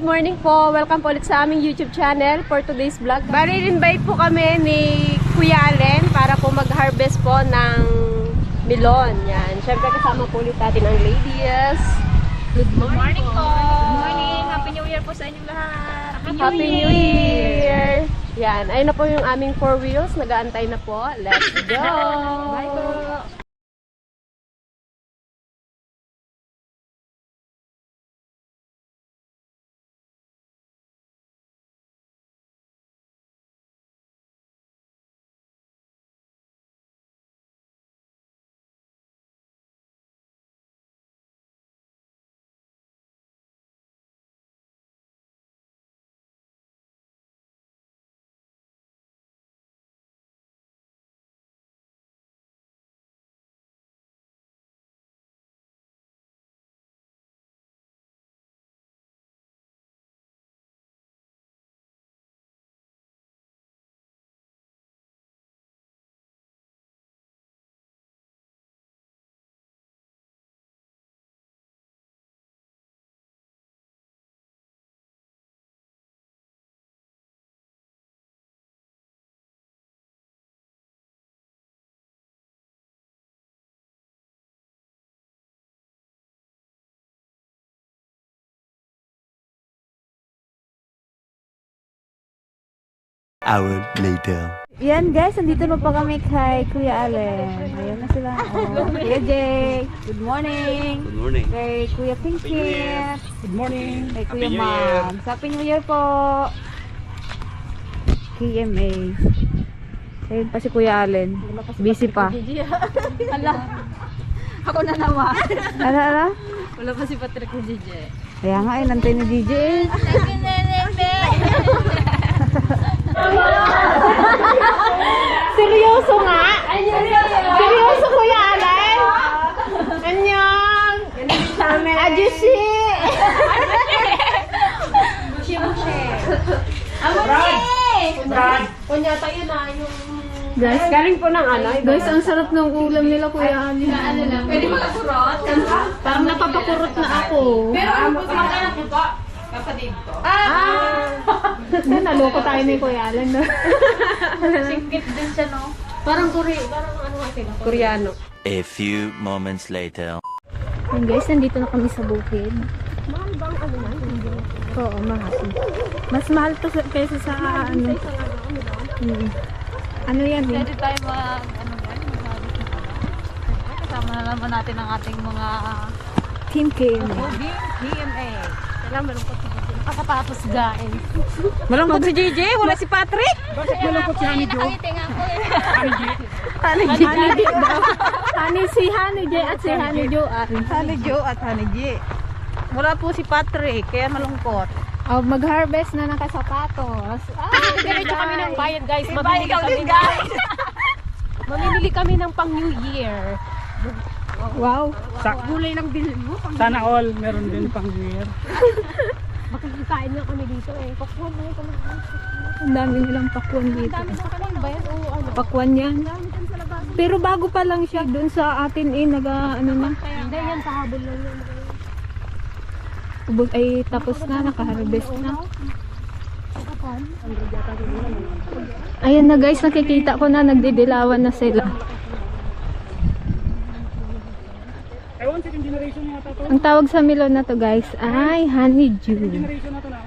good morning po. Welcome po ulit sa aming YouTube channel for today's vlog. Bali, invite po kami ni Kuya Allen para po mag-harvest po ng melon. Yan. Siyempre kasama po ulit natin ang ladies. Good morning po. Good morning. Happy New Year po sa inyong lahat. Happy New Year! Yan. Ayun na po yung aming 4 wheels. Nag-aantay na po. Let's go! Bye po. Hour later. Yan guys, nandito na pa kami kay Kuya Allen. Ayan na sila. Oh, Kuya Jake. Good morning. Good morning. Kay Kuya Pinkett. Good morning. Kay Kuya Ma'am. Happy New Year po. KMA. Ayun pa si Kuya Allen. Busy pa. Hala. Ako na naman. Ano? Wala pa si Patrick ni DJ. Kaya nga, nantay ni DJ. Seryoso nga? Seryoso Kuya Allen? Annyeong! Ajushi! Brad! Kunyata yun na yung... Guys, galing po ng ano? Guys, ang sarap ng ulam nila Kuya Allen. Ano lang? Pwede mo kakurot? Parang napapakurot na ako. Pero ano po sa anak niyo po? Kapatid ko. Naloko tayo ni Kuya Allen. No? Singkit din siya, no? Parang parang ano nga sila? Koreano. A few moments later. Ayun guys, nandito na kami sa bukid. Mahal ba ang ano na? Oo, mahal. Mas mahal to kaysa sa ano. Ano yan? Pwede tayo kasama na naman natin ang ating mga Team KMA. DMA. Kailangan malungkot si DJ. Nakakatapos guys. Malungkot si JJ, wala si Patrick. Bakit malungkot si Honey Joe? Nakakiting ako eh. Honey J. Honey si Honey J at si Honey Jo. Honey Joe at Honey G. Wala po si Patrick, kaya malungkot. Oh, mag-harvest na ng kasapatos. Diretso kami ng bayan, guys. Mamimili kami, guys. Mamimili kami ng pang New Year. Wow. Gulay lang bilhin mo. Sana all, meron din pang year. Makikikain lang kami dito eh. Pakwan na ito. Ang dami nilang pakwan dito. Pakwan ba yan? Oo, ano? Pakwan yan. Pero bago pa lang siya doon sa atin ano na. Hindi, yan sa habol lang yan. Ubod ay tapos na, naka-harvest na. Ayan na guys, nakikita ko na nagdidilawan na sila. Ewan, second generation na ito. Ang tawag sa melon na to guys ay honeydew. Generation na ito na.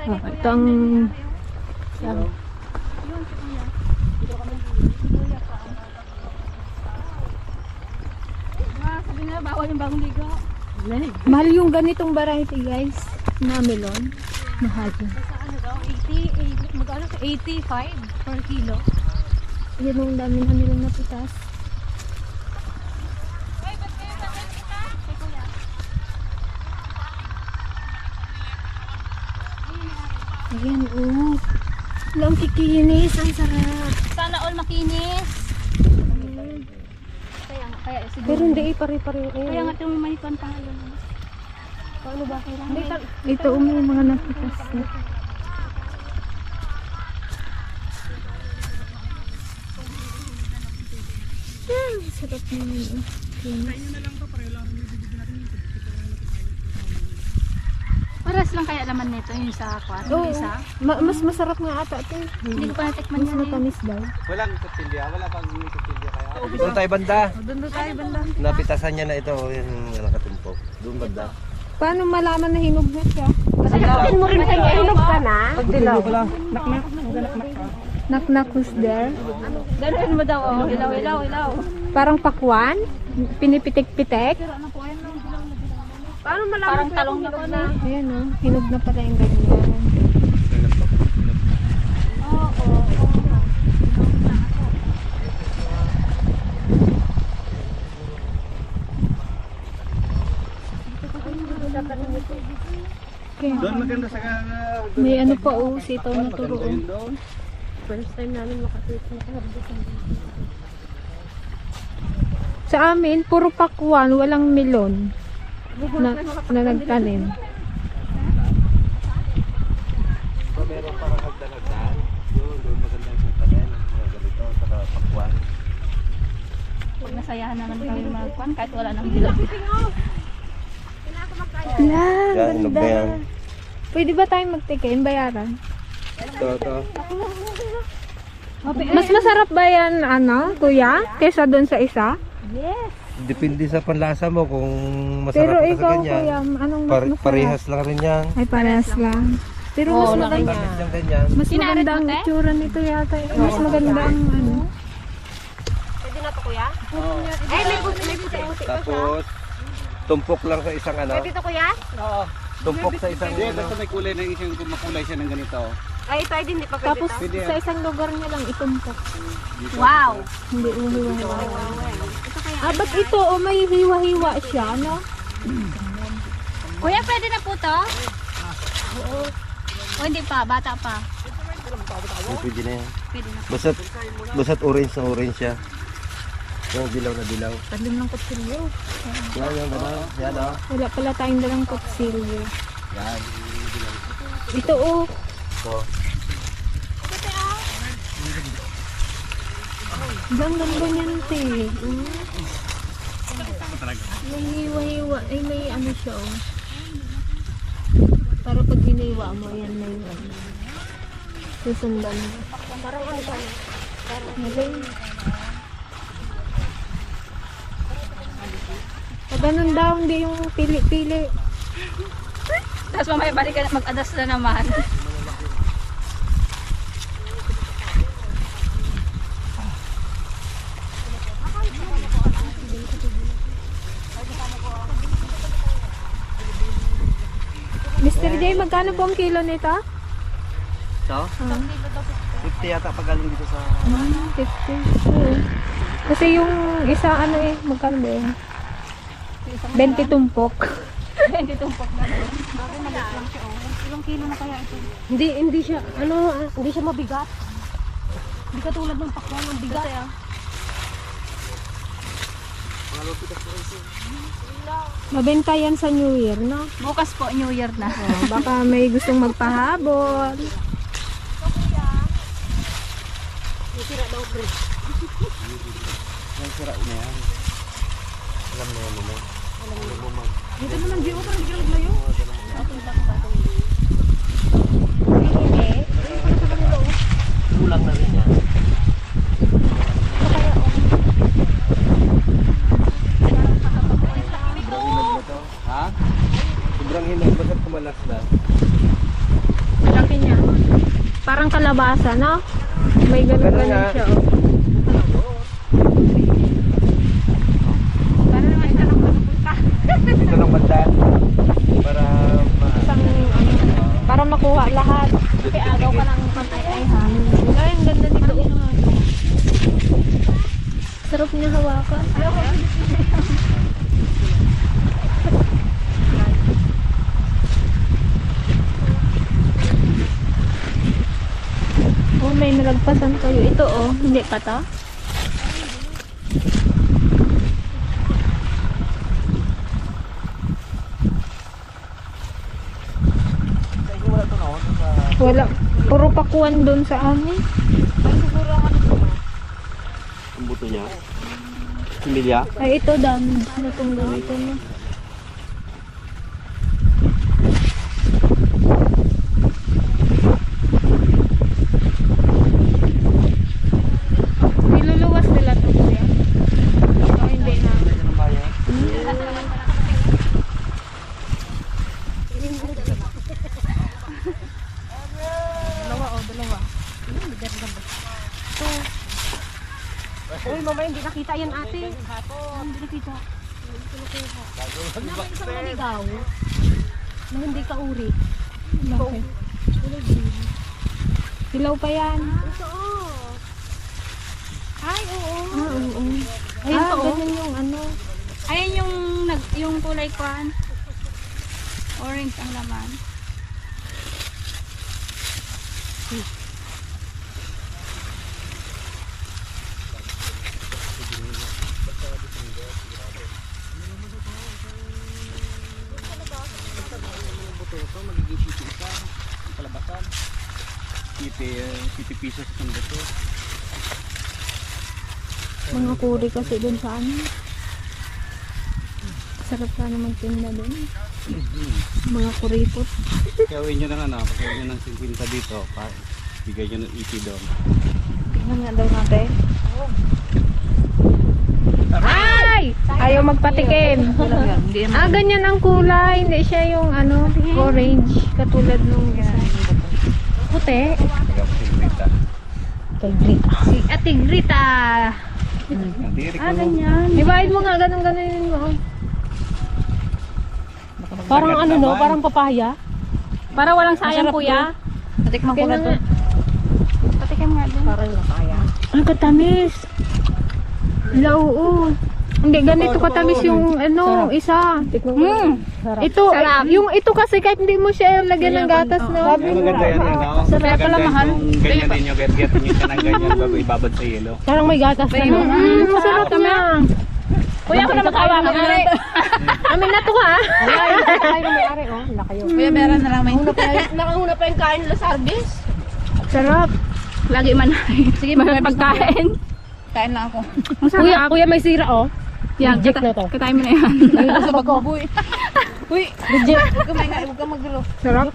Oh, ito ang Sabi nila bawal yung bagong liga. mahal yung ganitong variety guys na melon. Mahal yun. Sa ano daw? 80, magkano? 85 per kilo. Yan ang dami na nilang napitas. Ayan, oh. Lang kikinis. Ang sarap. Sana all makinis. Kaya siguro. Pero hindi pare-pare. Kaya nga itong manikon tayo. Paano ba? Kailangan. Ito may mga napitas na. Sarap naman. Paras lang kaya naman nito yung sa kwan. Oo. Yung isa. Mas masarap nga ata ito. Hindi ko pa natikman Mas yan eh. matamis daw. Walang kutilya, wala pang kutilya kaya. Doon tayo banda. Doon tayo banda. Napitasan niya na ito, yung nakatumpok. Doon banda. Paano malaman na hinog na siya? Sagutin mo rin kanya, hinog ka na. Pagdilaw. Knock-knock who's there? Gano'n mo daw, oh. Ilaw, ilaw, ilaw. Parang pakwan? Pinipitik-pitik? Paano malaman Parang kung talong hinog na. Ayan o, hinog na pala yung ganyan. Doon maganda sa May ano pa o, sitaw na turo o. doon. First time namin makakita ng harvest. Sa amin, puro pakwan, walang melon na nagtanim. Meron parang hagdan-hagdan. Doon maganda yung tanin. Mga ganito, saka pakwan. Pag nasayahan naman kami magkwan kahit wala nang dilaw. Lang, Yan, hinog na yan. Pwede ba tayong magtikim, bayaran? Ito. Mas masarap ba yan, ano, kuya? Kesa doon sa isa? Depende sa panlasa mo kung Pero masarap ka sa ikaw, ganyan. kuya, anong mas masarap? Parehas lang rin yan. Ay, parehas lang. Pero mas maganda. Tamis yung ganyan. Mas maganda ang itsura nito yata. Mas maganda ang ano. Pwede na to, kuya? Ay, may puti pa siya. Tapos, tumpok lang sa isang ano. Pwede to, kuya? Tumpok sa isang Hindi, ano. basta may kulay na isang makulay siya ng ganito. Ay, ito ay hindi pa pwede Tapos to. sa isang lugar niya lang itumpok. Wow! Hindi uhiwa-hiwa. Ah, ba't ito? O may hiwa-hiwa siya, no? Kuya, pwede na po to? Oo. O hindi pa, bata pa. Pwede na yan. Pwede na. Basta't orange na orange siya. Yung dilaw na dilaw. Talim ng kutsilyo. Yan, yung gano'n. Yan o. Wala pala tayong dalang kutsilyo. Yan. Ito oh. So, Ang ganda niyan, te. May hiwa-hiwa. Ay, may ano siya oh. Para pag hiniwa mo, yan na yung ano. Susundan mo. Parang ano siya? Ganun daw, hindi yung pili-pili. Tapos mamaya balik ka na mag-adas na naman. Mr. J, magkano po ang kilo nito? so 50 yata pag galing dito sa... 50. Oo. Kasi yung isa ano eh, magkano ba yun? 20 tumpok. 20 tumpok na rin. Bakit maliit lang siya oh. Ilang kilo na kaya ito? Hindi siya, hindi siya mabigat. Hindi katulad ng pakwan ng bigat. Mabenta yan sa New Year, no? Bukas po, New Year na. Oh, baka may gustong magpahabol. Kulang na rin yan. Ha? Sobrang hinog, basta't kumalas na. Laki niya. Parang kalabasa, no? May ganun-ganun nga. siya, oh. Dito ng banda. Para Isang, ano, para makuha lahat. Kasi agaw ka ng pantay ay ha. Ay, ang ganda nito. Sarap niya hawakan. Oh, may nalagpasan kayo. Ito oh, hindi pa to? Wala. Puro pakuan doon sa amin. ang buto niya. Similya. Ay, ito dami. Ano itong ganito na? Uy, mamaya hindi nakita yan ate. Hindi nakita. Naman isang manigaw na hindi ka uri. Silaw pa yan. Ay, oo. Oo. Ayun pa, oh. Ganun yung ano. Ayan yung kulay kwan. Orange ang laman. Ito, magiging 50 isa. Ang palabasan. 50 pesos ang buto. Mga kuri kasi dun sa ano. Sarap ka naman tinda dun. Mga kuripot. Gawin nyo ng ano, pagkawin nyo ng 50 dito. Bigay nyo ng 80 doon. Tingnan nga daw natin. Ay! Ayaw magpatikim. Ganyan ang kulay. Hindi siya yung ano, orange. Katulad nung isa. Puti. Kaya po si Rita. Kay Grita. Si Ate Grita. Hindi, Ganyan. Divide mo nga, ganun-ganunin mo. Parang ano no, parang papaya. Para walang sayang, kuya. Natikman ko na to. Patikim nga din. Parang papaya. Ang katamis. Oo. Hindi, ganito katamis yung ano, isa. Ito, yung ito kasi kahit hindi mo siya lagyan ng gatas, no? maganda yan, ano? Sarap pala, mahal. Kung ganyan din yung get nyo siya ng ganyan bago ibabad sa yelo. Parang may gatas na no? Masarap niya. Kuya, ako na magkawa ka na rin. Amin na to ha. Kayo na may-ari, oh. Wala kayo. Kuya, meron na lang may. Nakahuna pa yung kain nila service. Sarap. Lagi man. Sige, pagkain. Kain lang ako. Kuya, may sira, oh. Yan, Reject na to. katayin mo na yan. Sa pagkuboy. Uy, Reject. huwag ka magro. Sarap.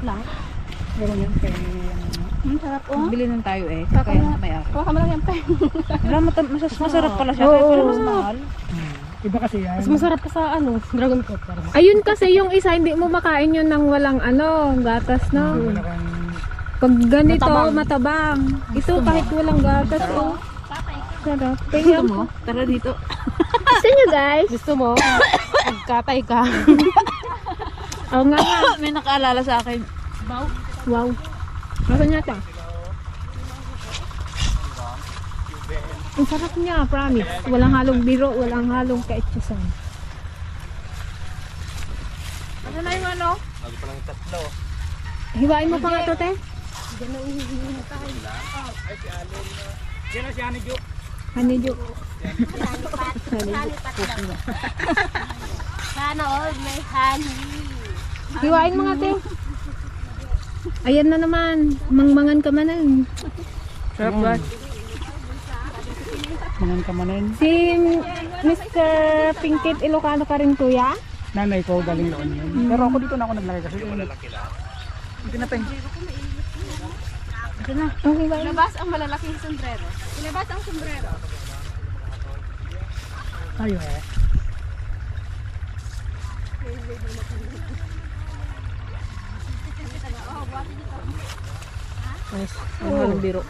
Sarap oh. Bili nun tayo eh. Kaya may ako. Kuha ka mo lang yan, pen. Masarap pala siya. Oo. Pero mas mahal. Mas masarap ka sa ano, dragon fruit. Ayun kasi yung isa, hindi mo makain yun ng walang ano, gatas, no? Pag ganito, matabang. Ito kahit walang gatas, oh. Sarap. Kaya mo. Tara dito. Gusto nyo, guys? Gusto mo? Magkatay ka. Oo nga nga. May nakaalala sa akin. Wow. Gusto niya ito? Ang sarap niya, promise. Walang halong biro, walang halong kaitsusan. Ano na yung ano? Bago pa lang tatlo. Hiwain mo pa nga ito, te. Yan na si Honeydew. Honeydew. Sana all may honey. Hiwain mo nga, te. Ayan na naman. Mangmangan ka manan. Sarap ba? Mangan ka manin. Si Mr. Pinkit Ilocano ka rin, kuya? Nanay ko galing noon yun. Pero ako dito na ako naglagay kasi init. Hindi na peng. Okay, bye. Ilabas ang malalaking sombrero. Ilabas ang sombrero. Tayo eh. Nice. Ang halong biro.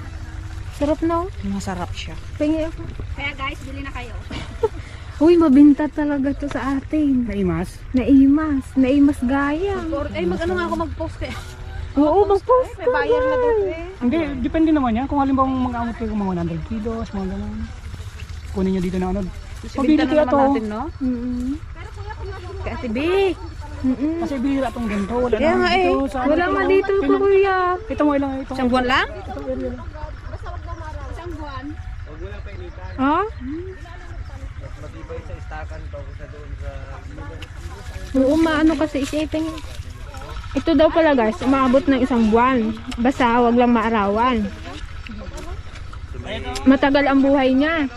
Sarap na, oh. Masarap siya. Pingi ako. Kaya guys, bili na kayo. Uy, mabinta talaga to sa atin. Naimas. Naimas. Naimas gaya. Ay, mag-ano nga ako mag-post eh. Oo, mag-post ka. Bayar na doon eh. Hindi, depende naman yan. Kung halimbawa mag-amot kayo mga 100 kilos, mga gano'n. Kunin nyo dito na ano. Pabili ko ito. No? Kasi big. Kasi bili itong ganito. Wala Kaya nga eh. Wala nga dito ko, kuya. Ito mo ilang ito. Isang buwan lang? Isang buwan. Ha? Matibay sa istakan pa sa doon sa... Oo, maano kasi isipin. Ito daw pala guys, umaabot ng isang buwan. Basta wag lang maarawan. Matagal ang buhay niya.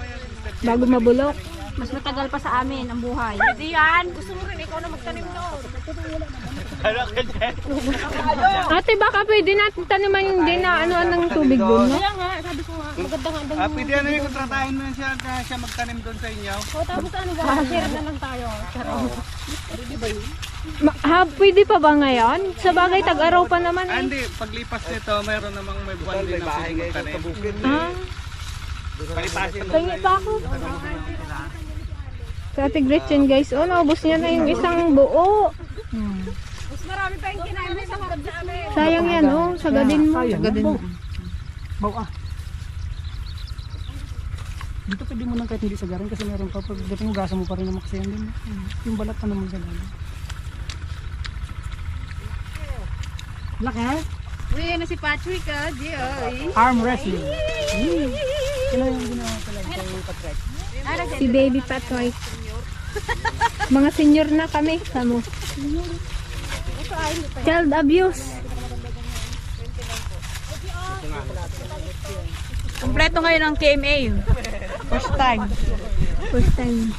Bago mabulok. Mas matagal pa sa amin ang buhay. Hindi yan. Gusto mo rin ikaw na magtanim doon. Ate, baka pwede natin taniman yung ano ng tubig doon, no? Kaya nga, sabi ko nga, maganda nga daw. Pwede ano yung kontratahin mo siya na siya magtanim doon sa inyo. O tapos ano ba? Share na lang tayo. Pwede pa ba ngayon? Sa bagay, tag-araw pa naman eh. Hindi, paglipas nito, mayroon namang may buwan din na pwede magtanim. Ah, Tingin pa ako. Sa Ate Gretchen guys, oh, naubos niya na yung isang buo. Mas marami pa yung kinain mo sa harap sa amin. Sayang yan, oh. Sagadin mo. Sagadin mo. Baw ah. Dito pwede mo lang kahit hindi sagarin kasi meron pa. Pag dating ugasan mo pa rin naman kasi yan din. Yung balat pa naman sa lalo. Laki. Uy, na si Patrick Arm wrestling. Kailan yung ginawa talaga kay Patrick? Si Baby Patrick. Mga senior na kami. Samo. Child abuse. Kompleto ngayon ang KMA. First time. First time.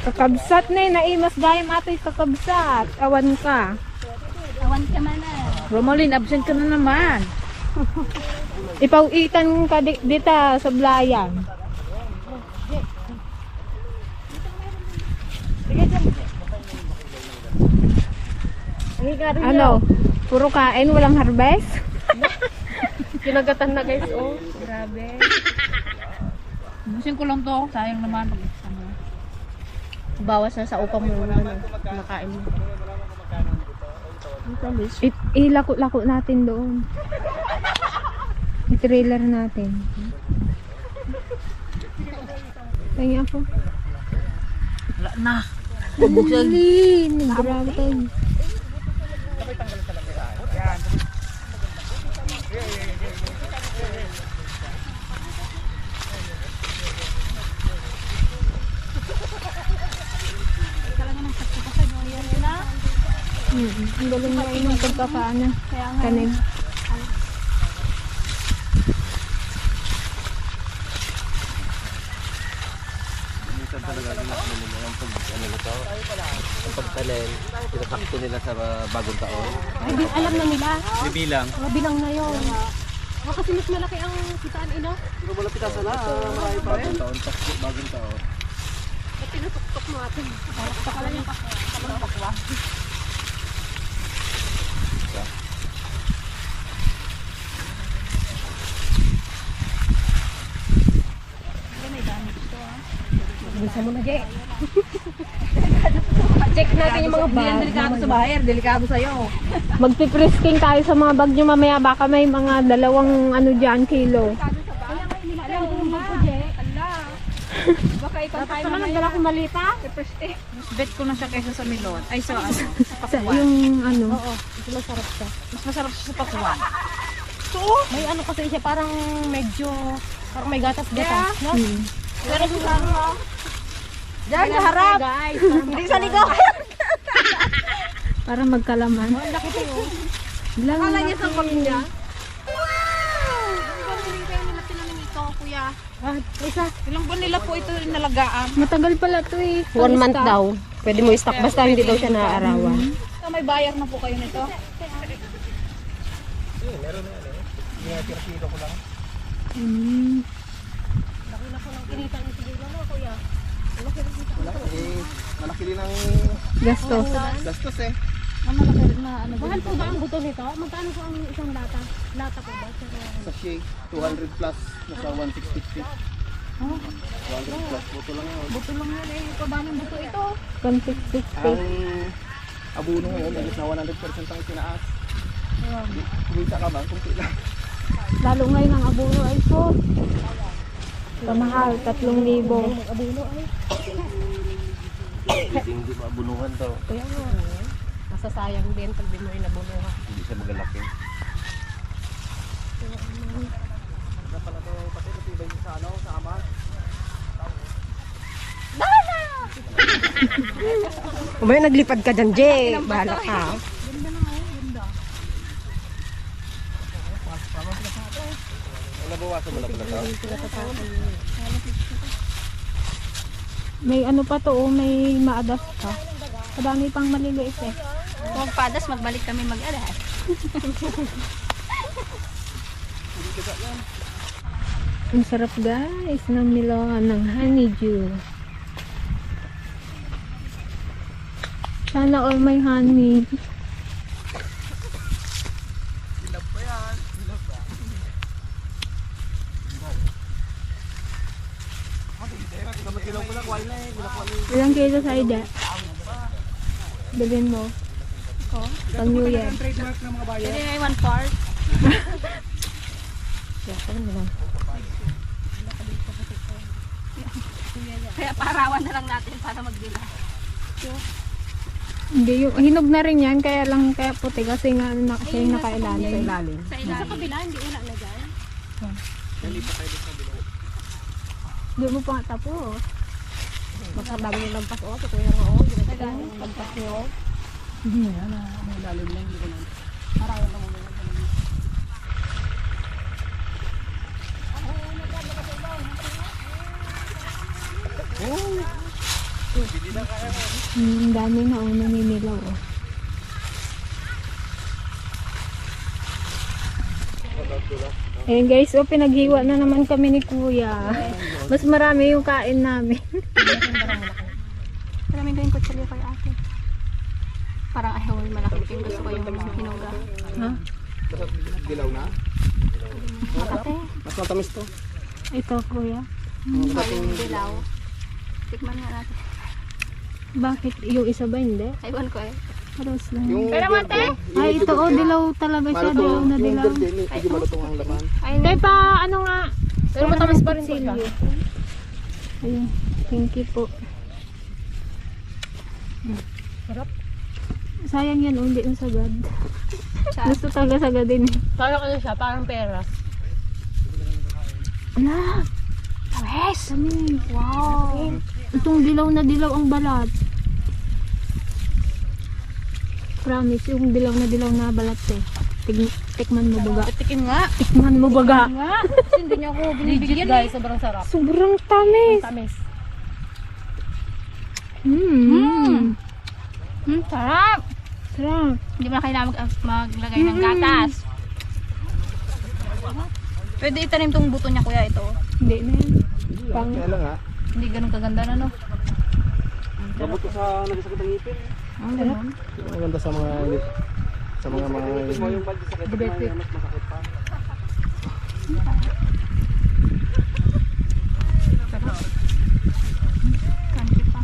Kakabsat na eh. Naimas gayam ato'y kakabsat. Awan ka. Awan ka man na. Romalyn, absent ka na naman. Ipawitan ka dito sa Blayan. Ano? Puro kain, walang harvest? Kinagatan na guys, oh. Grabe. Busin ko lang to. Sayang naman. Bawas na sa upang mo naman. Makain mo. Ilako-lako natin doon. I-trailer natin. Kaya ako. Wala na. Bubuksan. Grabe tayo. Ang galing na yung pagkakaano. Kanig. Minsan talaga yung pagtalel, pinasakto nila sa bagong taon. Ay, alam na nila. Bibilang. Mga bilang na yun. Kasi mas malaki ang kitaan ina. Pero wala pitasan na, marami pa rin. Bagong taon. At tinutuktok mo atin. Parang pala yung pakwa. Bisa mo na, Jay. Check natin yung mga bag. Delikado sa bahay. Delikado sa'yo. Magpiprisking tayo sa mga bag nyo mamaya. Baka may mga 2 ano dyan, kilo. Alam ko yung bago, Jay. Baka ikaw tayo na nagdala kong malita. Bet ko na siya kaysa sa milon. Ay, sa Sa yung ano. Oo, ito masarap siya. mas masarap siya sa pakuwan. May ano kasi siya, parang medyo, parang may gatas-gatas. No? Pero sa ano, Diyan, sa harap. guys. Hindi sa likod. Para magkalaman. Ang laki ito yun. Lang Kala niya sa pamilya. Ilang buwan nila po ito nalagaan. Matagal pala to eh. 1 month daw. Pwede mo i-stock basta hindi daw siya naaarawan. So, may bayar na po kayo nito. Mm. Malaki din ang Gastos. gastos eh. Mahal po ba ang buto nito? Magkano po ang isang lata? Lata po ba? Sa shake, 200 plus, nasa 160. 200 plus, buto lang yun. Buto lang yan eh. Pabaming buto ito. 160. Ang abuno ngayon, nagit na 100% ang itinaas. Kumita ka ba? Kung lang. Lalo ngayon ang abono ay po. Kamahal, 3,000. Hindi maabunuhan daw. Kaya nga. Masasayang din pag di mo rin nabunuha. Hindi siya magalaki. Umay naglipad ka dyan, Jay. Bahala ka. Nabawasan mo na pala ito? May ano pa to, oh, may maadas pa. Kadami pang maliliit eh. Kung padas, magbalik kami mag-alas. Ang sarap guys ng milon ng honeydew. Sana all may honey. Ilang kilo sa ida? Bilhin mo. Pang New Year. Ang trademark ng mga bayan. Pwede nga 1 part. Kaya parawan na lang natin para magdila. Hindi, yung hinog na rin yan, kaya lang kaya puti kasi nga siya yung nakailalim. Sa ilalim. Sa kabila, hindi wala na dyan. Hindi mo pa tapos. Baka dami yung lampas o. Ito yung o. Lampas niyo. Hindi na yan. May lalim lang. Hindi ko na. Parawan lang muna. Ang dami na naninilaw. Oh. Ayun guys, pinaghiwa na naman kami ni Kuya. Mas marami yung kain namin. Maraming gawin ko tsali kay ate. Parang ayaw yung malaki yung gusto ko yung hinuga. Ha? Dilaw na? Ate, Mas matamis to. Ito Kuya. yung dilaw. Tikman nga natin. Bakit yung isa ba hindi? Aywan ko eh. Paros lang. Pero mate? Ay, ito dilaw talaga siya. Dilaw na dilaw. Yung din, medyo malutong ang laman. Kaya pa, ano nga? Pero matamis pa rin po siya. Ayun, thank you po. Sarap. Sayang yan, hindi na sagad. Gusto talaga sagadin eh. Parang ano siya, parang pera. Ala! Tamis! Tamis! Wow! Itong dilaw na dilaw ang balat. Promise, yung dilaw na balat eh. Tikman mo baga. Tikim nga. Tikman mo baga. Hindi niya ako binibigyan guys. Sobrang sarap. Sobrang tamis. Tamis. Sarap! Sarap. Hindi mo na kailangan maglagay ng gatas. Pwede itanim tong buto niya kuya ito. Hindi na yan. Pang Kaya lang ha. Hindi ganun kaganda na no. Mabot ko sa nagsakit ng ngipin. Ang ganun. Maganda sa mga yung pag sakit mas masakit pa. Kanti pa.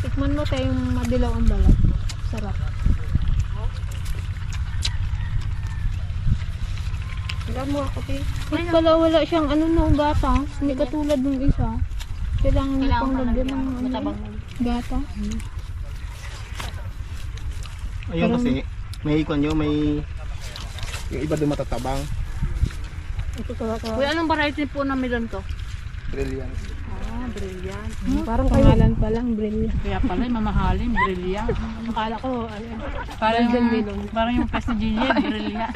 tikman mo tayo yung madilaw ang balat. Sarap. Tignan mo ako, Ti. Wait pala wala siyang ano no gatas. Hindi katulad ng isa. Kailangan mo pang lagyan ng ano, Matabang. gatas. Ayun kasi, may ikon nyo, may yung iba din matatabang. Kuya, anong variety po ng melon to? Brilliant. Brilliant. Parang pangalan pa lang, brilliant. Kaya pala, mamahalin, brilliant. Akala ko, parang yung pes ni Gigi, brilliant.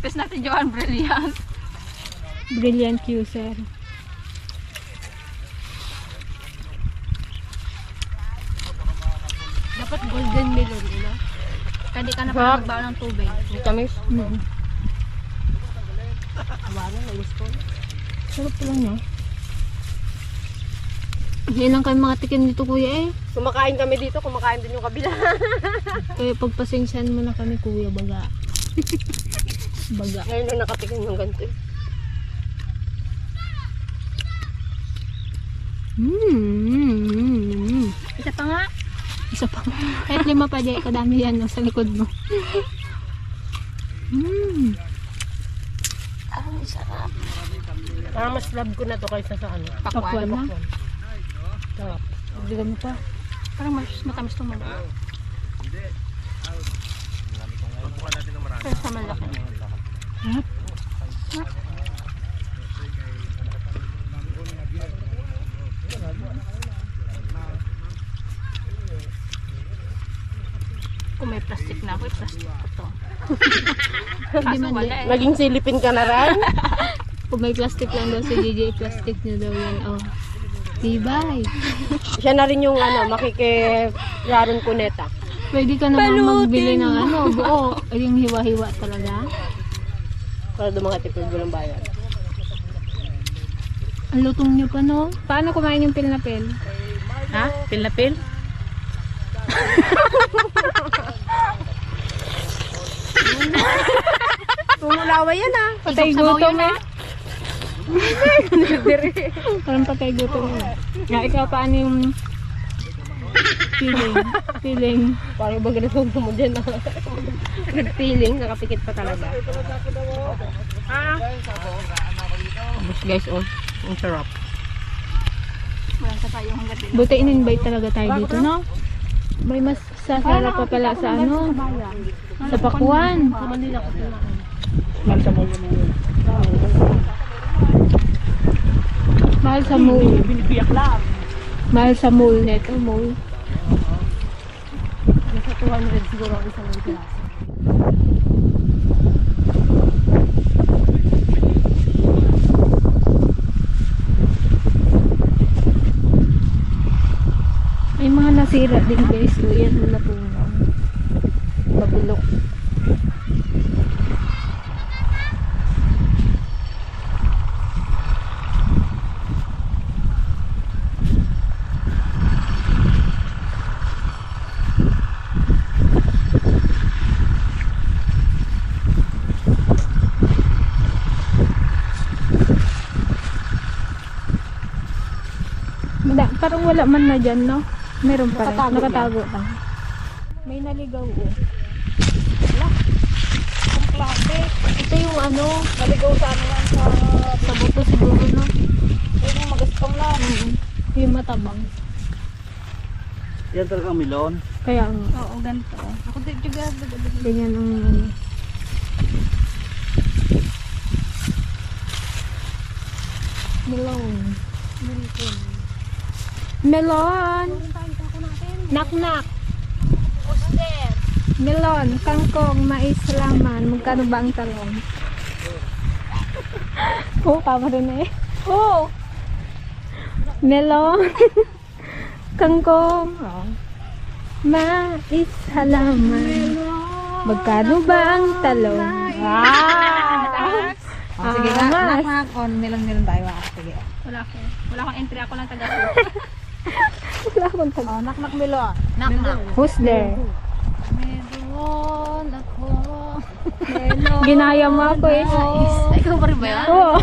Pes natin Joan Brilliant. Brilliant user. Dapat golden melon, ino? Hindi ka na pala magbaon ng tubig. Tamis. Sarap lang no? Yan ang kayo mga tikim dito kuya eh. Kumakain kami dito, kumakain din yung kabila. Kaya pagpasensyahan mo na kami kuya baga. Baga. Ngayon lang nakatikim ng ganito. Isa pa nga. Isa pa. Kahit 5 pa di, kadami yan no, sa likod mo. Parang mas love ko na to kaysa sa ano. Pakwan na. Sarap. Bigyan mo pa. Parang mas matamis itong mga. Pero sa malaki. Sarap. Kung may plastic na ako, plastic ko to. Hindi Kaso man wala di. eh. Naging silipin ka na rin. Kung may plastic lang daw si DJ, plastic niya daw yan. Oh. Tibay. Siya na rin yung ano, makikiraron kuneta. Pwede ka naman magbili ng ano, buo. Yung hiwa-hiwa talaga. Para doon mga tipid walang bayan. Ang lutong niyo pa no? Paano kumain yung pil na pil? Ha? Pil na pil? Tumulaway yan ah. Patay gutom eh. Parang patay gutom eh. Nga, ikaw paano yung feeling? Parang ba ganito mo dyan ah. Good feeling, nakapikit pa talaga. Tapos guys, oh, ang sarap. Buti in-invite talaga tayo dito, no? May mas sasarap pa pala sa ano? Sa Pakuan. Mahal sa mall yun. Mahal sa mall. Binibiyak lang. Mahal sa mall neto, mall. Nasa 200 siguro ang isang klase. May mga nasira din guys. So, yan na po. Mabulok. Parang wala man na dyan, no? Meron pa rin. Nakatago lang. May naligaw, oh. Wala. Ang klase. Ito yung ano, naligaw sa ano lang sa buto siguro, no? Yung magaspang lang. Yung matabang. Yan talagang milon. Kaya nga. Oo, ganito. Ako din juga. Ganyan ang ano. Melon. Melon. Nak-nak. Melon, kangkong, mais, laman. Magkano ba ang talong? Oo, tama rin eh. Oo. Melon. Kangkong. Mais, halaman. Magkano ba ang talong? Sige Ah, nga, mas. nak on melon tayo. Sige. Wala akong entry, ako lang taga. Wala akong tag- Oh, nak melon. Nak. Who's there? Melon ako. Ginaya mo ako eh. Ikaw pa rin ba yan? Oo.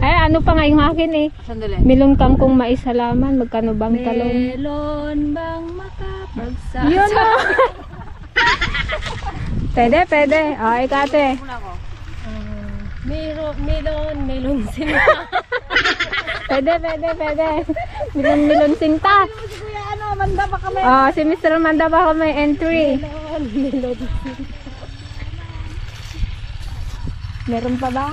Ay, ano pa nga yung akin eh. Sandali. Milong kangkong mais halaman. Magkano bang talong? Melon bang makapagsa? Yun na. Pwede. Ay, kate. Melon sila. Pwede. Milon sinta. Kuya, ano, manda pa kami. Si Mr. Manda ba may entry? Meron pa ba?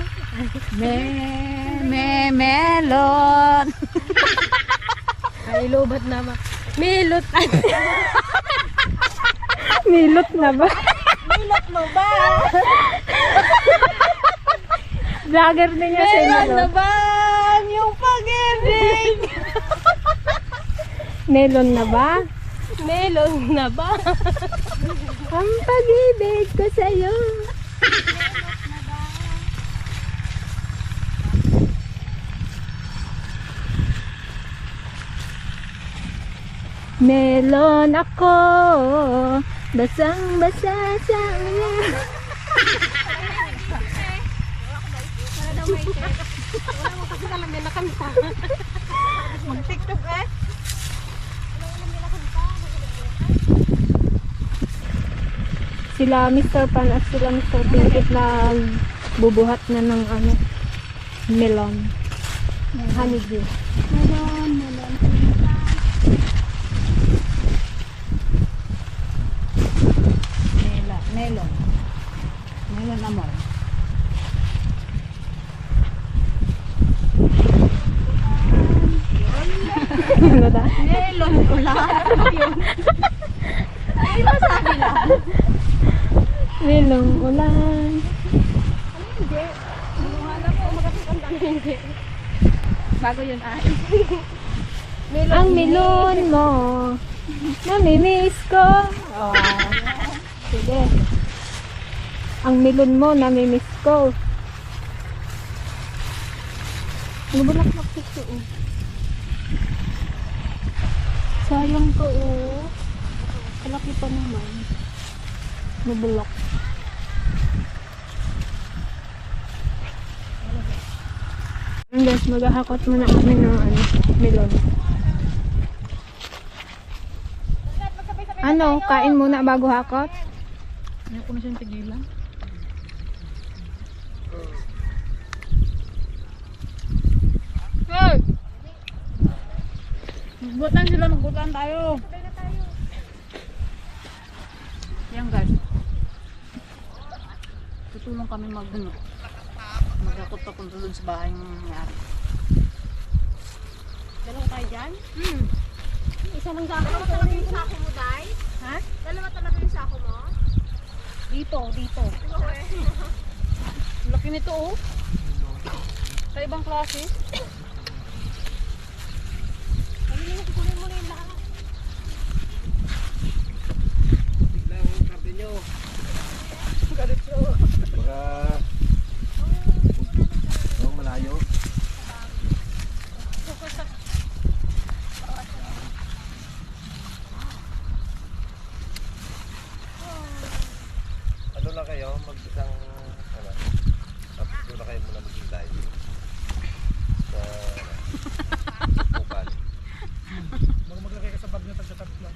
Melon. Ay, lobat naman. Melot. Milot na ba? Milot mo ba? Vlogger din niya sa inyo. ba yung pag-ibig? Melon na ba? Melon na ba? Ang pag-ibig ko sa'yo. Melon ako, basang-basa sa ulan. Mag-tiktok eh. Sila Mr. Pan at sila Mr. Pinkit na bubuhat na ng ano, melon. Honeydew. Melon amor. Ano da? Melon ko lang. Ay, masabi lang. Melong ulan. Bago yun ay. Ang melon mo, namimiss ko. Oh. Sige. Ang melon mo, namimiss ko. Nabulaklak ito oh. Sayang ko oh. Kalaki pa naman. Nabulok. Guys, maghahakot muna kami ng melon. Ano, kain muna bago hakot? Ano ko na siyang tigilan? Hey! Magbutan sila, magbutan tayo. Yan guys. Tutulong kami magkakot-takot doon sa bahay ng nangyari. Dalawa tayo dyan? Isa lang sako. Dalawa talaga yung sako mo, Day? Ha? Dalawa talaga yung sako mo? Dito. Laki nito oh. Sa ibang klase. Kunin mo na yung lahat. Baka malayo. Ano na kayo? Mag-isang ano? Tapos doon na kayo muna maghintay. Sa Bukal. Maglagay ka sa bag na tagtatapos.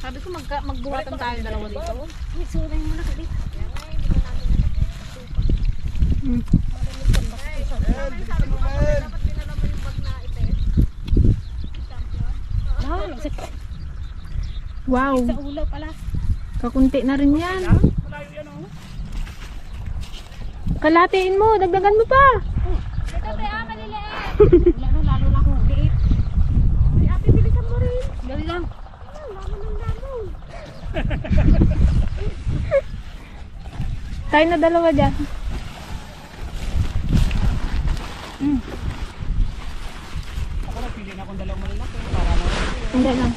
Sabi ko magbuhatan tayo dalawa dito. Wow! Sa ulo pala. Kakunti na rin yan. Malayo yan oh. Kalatiin mo, dagdagan mo pa. Lalo lang kung liit. Ay, ate, bilisan mo rin. Dali lang. Tayo na dalawa dyan. Ako na, pili na akong dalawang malalaki. Para mo. Hindi lang.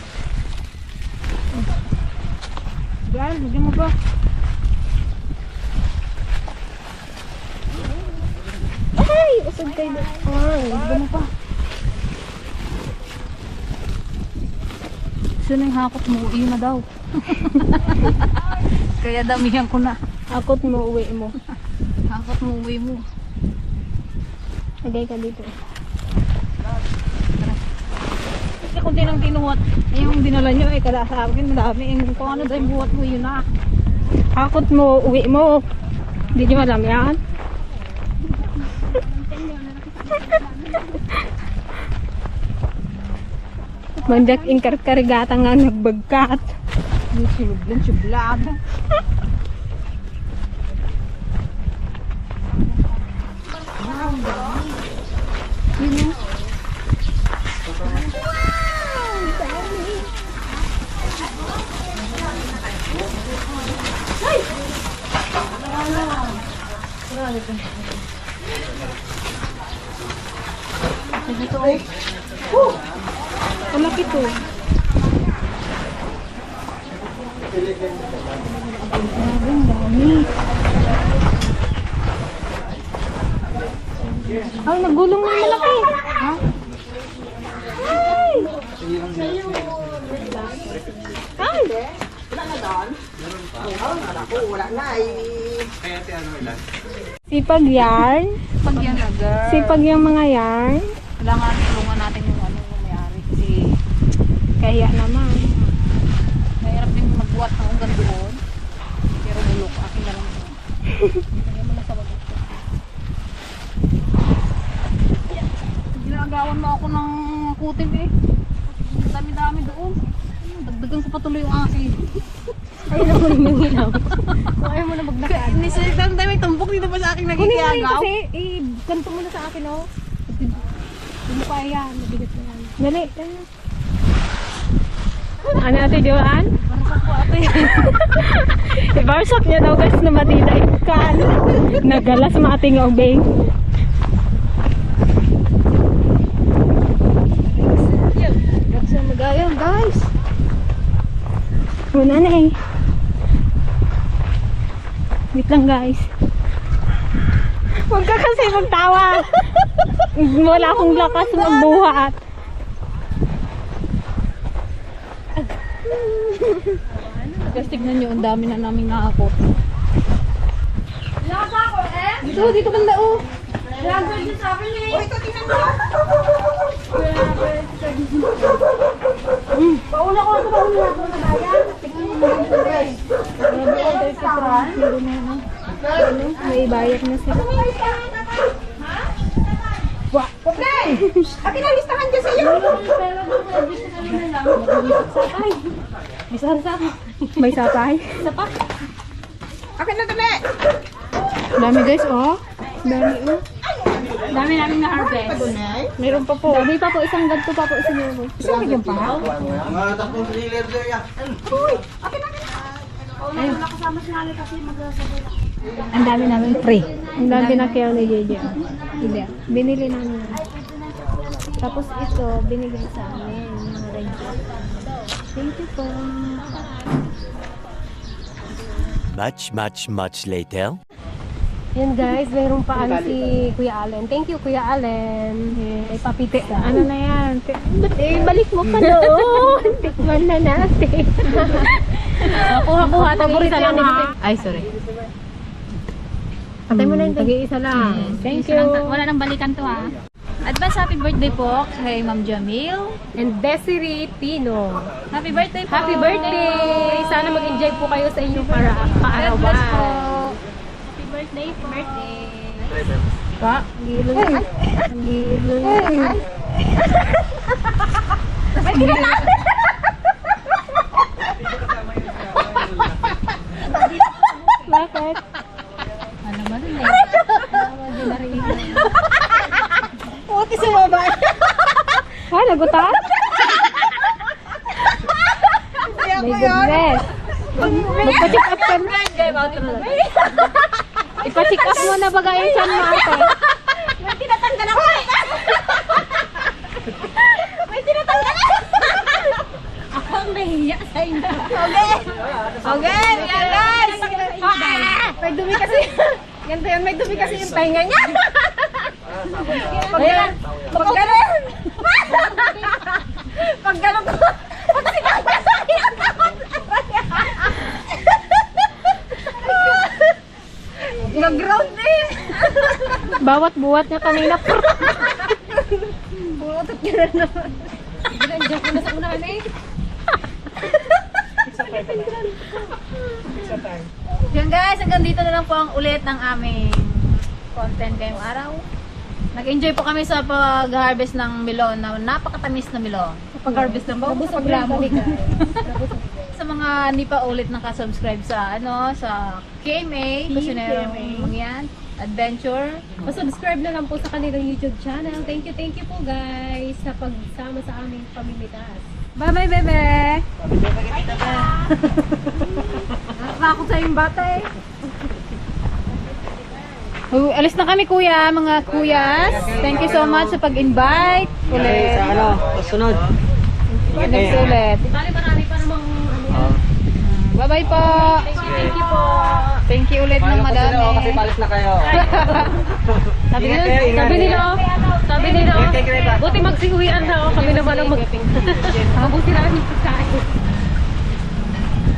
Diyan, hindi mo ba? Ay! Usog kayo doon. Ay, Hindi mo pa. Sino yung hakot mo? Iyon na daw. Kaya damihan ko na. akot mo, uwi mo. Hakot mo, uwi mo. Lagay ka dito. Kasi kung tinang kinuhat, yung dinala nyo eh, kada sa akin, madami. Yung kung ano daw yung buhat mo, yun na. Akot mo, uwi mo. Hindi nyo alam yan? Mandak ingkar-karigata nga nagbagkat. Yung silublan, sublado. Malaki to. Ay, nagulong na malaki. Ha? Ay! Ay! Sipag yarn. Pag yan na, girl. Sipag yung mga yarn. Kailangan tulungan natin yung ano yung may-ari. Kasi Kaya naman. mahirap din magbuhat ng unggan doon. Pero bulok, akin na lang yun. Kaya mo na sa wagod ko. Ginagawan mo ako ng kutin eh. Ang dami-dami doon. Dagdagan ko pa tuloy yung akin. Ayun ako rin yung ilaw. Kung ayaw mo na maglakad. Nisalitang tayo may tumbok dito pa sa akin Kunin mo rin nagkikiyagaw. kasi, ganito mo na sa akin, oh. Hindi mo kaya, mabigat na yan. Dali, dali. Ano ate Joanne? Barukat po ate. Ibarsok niya daw guys na matila ikan. Nagala sa mga ating obeng. Huwag siya magayon guys. Muna na eh. Wait lang guys. Huwag ka kasi magtawa. Wala akong lakas magbuhat. Guys, tignan nyo, ang dami na namin nakakot. Dito banda oh. May bayad na sila. May sapay. Dami guys, oh. Dami oh. Dami namin na harvest. Meron pa po. Dami pa po, isang ganto pa po, isang ganto. Isang ganyan pa? Ang dami namin free. Ang dami na kaya ni Jeje. Hindi. Binili namin. Tapos ito, binigay sa amin. Mga ranger. Thank you po. Much later. Yan guys, mayroon pa ano si Kuya Allen. Thank you, Kuya Allen. May papiti ka. Ano na yan? Balik mo pa doon. Tikman na natin. Kuha-kuha. Paborito lang ha. Ay, sorry. Patay mo na yung Tagi-isa lang. Thank you. Wala nang balikan to ha. Advance happy birthday po kay Ma'am Jamil. And Desiree Pino. Happy birthday po. Happy birthday! Sana mag-enjoy po kayo sa inyong God paarawan. bless po. Happy birthday po. Pa, gilon. Gilon. Bakit? Ano ba din eh? Ha, nagutan? My goodness. Magpa-check up ka na. Ipa-check up mo na baga yung chan mo ate. May tinatanggal ako eh! May tinatanggal ako! Ako ang nahiya sa inyo. Okay, yan guys! May dumi kasi. Ganito yan, may dumi kasi yung tainga niya. Ayan, pag gano'n. Pag gano'n ko. Pag sinabas sa akin. Nag-ground din. Bawat buwat niya kanina. Buotot ka na naman. Nandiyan ko na sa unahan eh. Yan guys, hanggang dito na lang po ang ulit ng aming content ngayong araw. Nag-enjoy po kami sa pag-harvest ng melon na napakatamis na melon. Pag-harvest ng bawang. Sa programa. Sa mga hindi pa ulit nakasubscribe sa sa KMA, Kusinero yan, Adventure. Subscribe na lang po sa kanilang YouTube channel. Thank you po guys sa pagsama sa aming pamimitas. Bye-bye, bebe. Nakakot sa yung bata eh. Alis na kami kuya, mga kuyas. Thank you so much sa pag-invite. Ulit. Sa ano, sunod. Next ulit. Bali marami pa namang Bye-bye po. Thank you po. Thank you ulit ng madami. Kasi palis na kayo. Sabi nila, buti magsiuwian na kami naman ang mabuti na kami pagkain.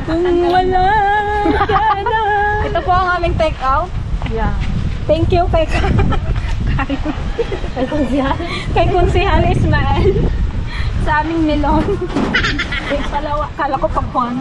Kung wala ka na. Ito po ang aming take out. Yeah. Thank you kay Kunsihal Ismael sa aming melon. Kala ko pagpuan.